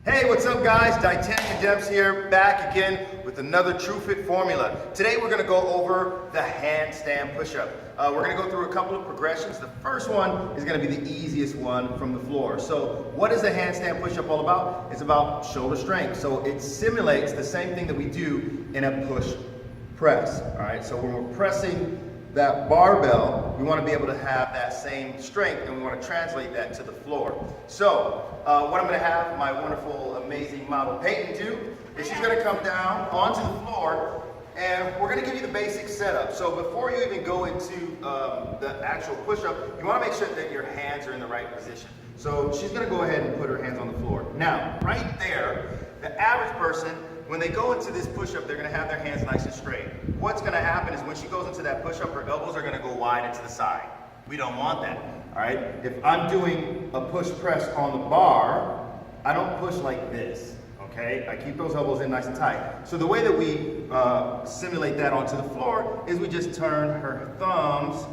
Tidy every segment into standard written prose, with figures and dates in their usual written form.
Hey, what's up guys? Titanium Debs here, back again with another True Fit formula. Today we're gonna go over the handstand push-up. We're gonna go through a couple of progressions. The first one is gonna be the easiest one from the floor. So what is a handstand push-up all about? It's about shoulder strength. So it simulates the same thing that we do in a push press. All right, so when we're pressing that barbell, we want to be able to have that same strength, and we want to translate that to the floor. So what I'm going to have my wonderful, amazing model Peyton do is she's going to come down onto the floor, and we're going to give you the basic setup. So before you even go into the actual push-up, you want to make sure that your hands are in the right position. So she's going to go ahead and put her hands on the floor. Now, right there, the average person, when they go into this push-up, they're going to have their hands nice and straight. What's going to happen is when she goes into that push-up, her elbows are going to go wide into the side. We don't want that, all right? If I'm doing a push press on the bar, I don't push like this, okay? I keep those elbows in nice and tight. So the way that we simulate that onto the floor is we just turn her thumbs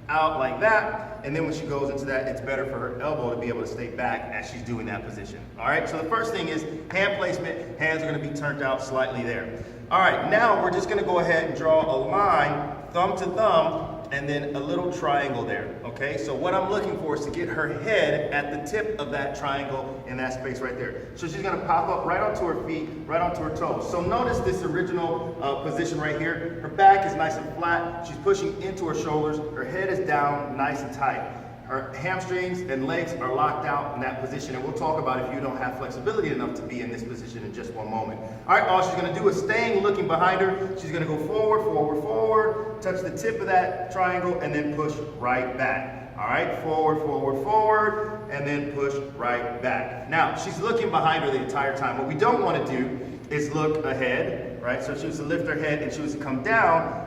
out like that, and then when she goes into that, it's better for her elbow to be able to stay back as she's doing that position. All right, so the first thing is hand placement. Hands are gonna be turned out slightly there. All right, now we're just gonna go ahead and draw a line, thumb to thumb, and then a little triangle there, okay? So what I'm looking for is to get her head at the tip of that triangle in that space right there. So she's gonna pop up right onto her feet, right onto her toes. So notice this original position right here. Her back is nice and flat. She's pushing into her shoulders. Her head is down nice and tight. Her hamstrings and legs are locked out in that position, and we'll talk about if you don't have flexibility enough to be in this position in just one moment. All right, all she's gonna do is staying looking behind her. She's gonna go forward, forward, forward, touch the tip of that triangle, and then push right back. All right, forward, forward, forward, and then push right back. Now, she's looking behind her the entire time. What we don't wanna do is look ahead, right? So she was to lift her head and she was to come down.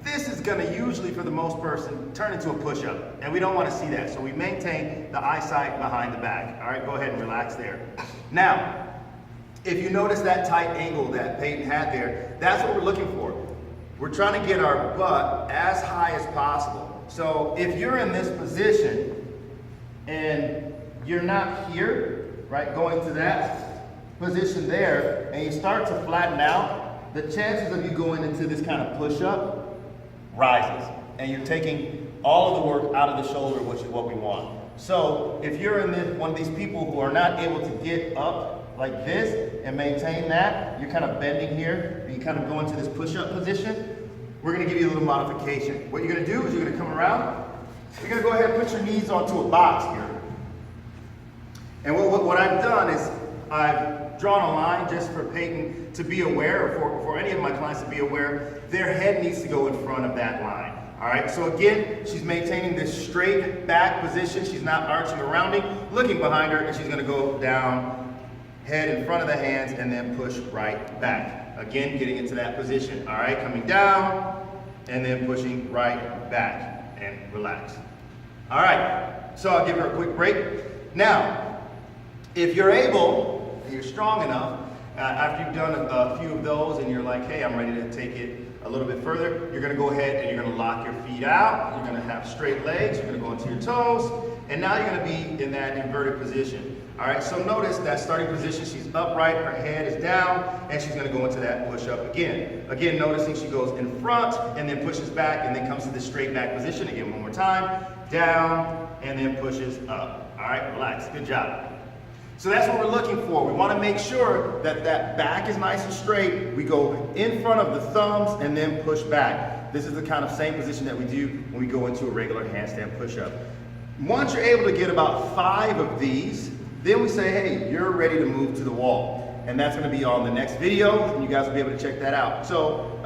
This is gonna usually, for the most person, turn into a push-up, and we don't wanna see that. So we maintain the eyesight behind the back. All right, go ahead and relax there. Now, if you notice that tight angle that Peyton had there, that's what we're looking for. We're trying to get our butt as high as possible. So if you're in this position and you're not here, right, going to that position there, and you start to flatten out, the chances of you going into this kind of push-up rises, and you're taking all of the work out of the shoulder, which is what we want. So if you're in one of these people who are not able to get up like this and maintain that, you're kind of bending here, and you kind of go into this push-up position, we're gonna give you a little modification. What you're gonna do is you're gonna come around, you're gonna go ahead and put your knees onto a box here. And what I've done is I've drawn a line just for Peyton to be aware, or for any of my clients to be aware, their head needs to go in front of that line. All right, so again, she's maintaining this straight back position. She's not arching or rounding, looking behind her, and she's gonna go down, head in front of the hands, and then push right back. Again, getting into that position. All right, coming down, and then pushing right back, and relax. All right, so I'll give her a quick break. Now, if you're able, and you're strong enough, after you've done a few of those and you're like, hey, I'm ready to take it a little bit further, you're gonna go ahead and you're gonna lock your feet out, you're gonna have straight legs, you're gonna go into your toes, and now you're gonna be in that inverted position. All right, so notice that starting position, she's upright, her head is down, and she's gonna go into that push-up again. Again, noticing she goes in front and then pushes back and then comes to this straight back position. Again, one more time, down, and then pushes up. All right, relax, good job. So that's what we're looking for. We want to make sure that that back is nice and straight. We go in front of the thumbs and then push back. This is the kind of same position that we do when we go into a regular handstand push-up. Once you're able to get about 5 of these, then we say, hey, you're ready to move to the wall. And that's going to be on the next video, and you guys will be able to check that out. So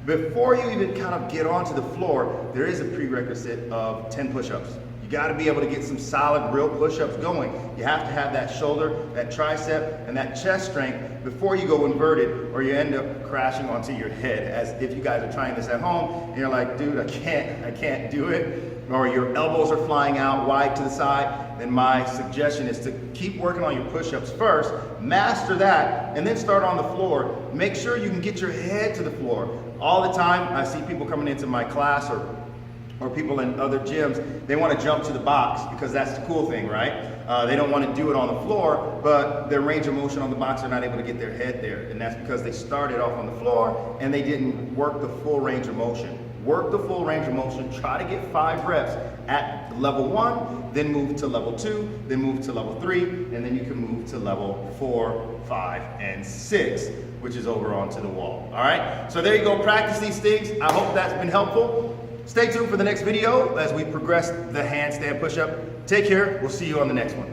before you even kind of get onto the floor, there is a prerequisite of 10 push-ups. You got to be able to get some solid, real push-ups going. You have to have that shoulder, that tricep, and that chest strength before you go inverted, or you end up crashing onto your head. As if you guys are trying this at home, and you're like, dude, I can't do it, or your elbows are flying out wide to the side, then my suggestion is to keep working on your push-ups first, master that, and then start on the floor. Make sure you can get your head to the floor. All the time, I see people coming into my class or or people in other gyms, they want to jump to the box because that's the cool thing, right? They don't want to do it on the floor, but their range of motion on the box are not able to get their head there. And that's because they started off on the floor and they didn't work the full range of motion. Work the full range of motion, try to get 5 reps at level 1, then move to level 2, then move to level 3, and then you can move to level 4, 5, and 6, which is over onto the wall. All right, so there you go, practice these things. I hope that's been helpful. Stay tuned for the next video as we progress the handstand push-up. Take care, we'll see you on the next one.